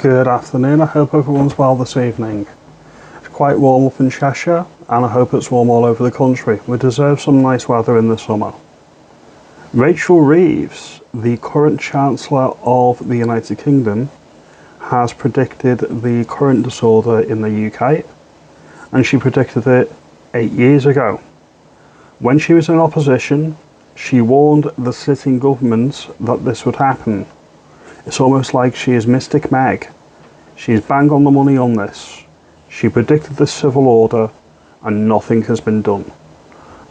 Good afternoon, I hope everyone's well this evening. It's quite warm up in Cheshire and I hope it's warm all over the country. We deserve some nice weather in the summer. Rachel Reeves, the current Chancellor of the United Kingdom, has predicted the current disorder in the UK, and she predicted it 8 years ago. When she was in opposition, she warned the sitting government that this would happen. It's almost like she is Mystic Meg. She's bang on the money on this. She predicted the civil order and nothing has been done.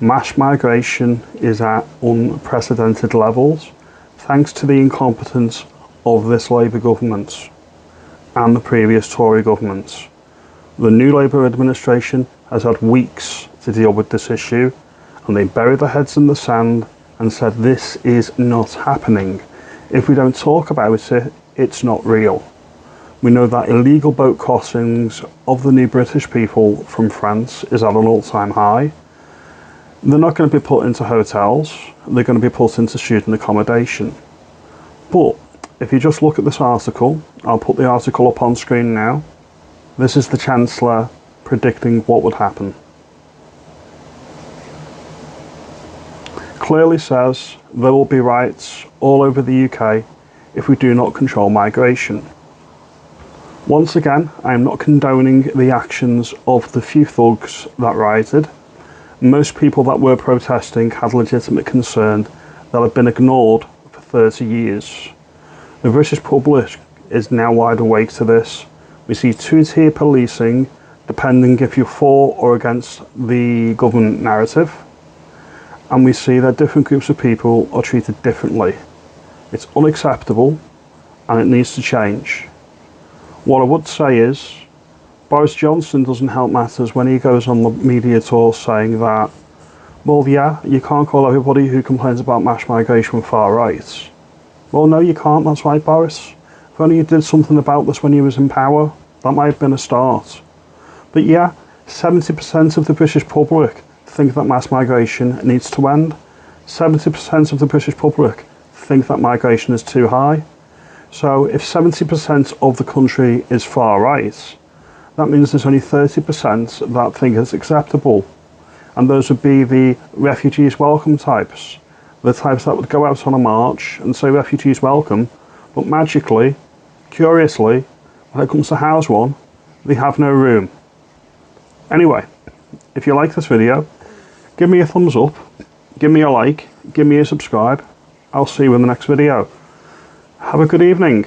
Mass migration is at unprecedented levels thanks to the incompetence of this Labour government and the previous Tory governments. The new Labour administration has had weeks to deal with this issue and they buried their heads in the sand and said this is not happening. If we don't talk about it, it's not real. We know that illegal boat crossings of the new British people from France is at an all-time high. They're not going to be put into hotels, they're going to be put into student accommodation. But if you just look at this article, I'll put the article up on screen now. This is the Chancellor predicting what would happen. Clearly says there will be riots all over the UK if we do not control migration. Once again, I am not condoning the actions of the few thugs that rioted. Most people that were protesting had legitimate concern that had been ignored for 30 years. The British public is now wide awake to this. We see two-tier policing depending if you're for or against the government narrative. And we see that different groups of people are treated differently. It's unacceptable and it needs to change. What I would say is, Boris Johnson doesn't help matters when he goes on the media tour saying that, well, yeah, you can't call everybody who complains about mass migration far right. Well, no, you can't, that's right, Boris. If only you did something about this when you was in power, that might have been a start. But yeah, 70% of the British public think that mass migration needs to end. 70% of the British public think that migration is too high. So if 70% of the country is far right, that means there's only 30% that think it's acceptable. And those would be the refugees welcome types. The types that would go out on a march and say refugees welcome, but magically, curiously, when it comes to house one, they have no room. Anyway, if you like this video, give me a thumbs up, give me a like, give me a subscribe. I'll see you in the next video. Have a good evening.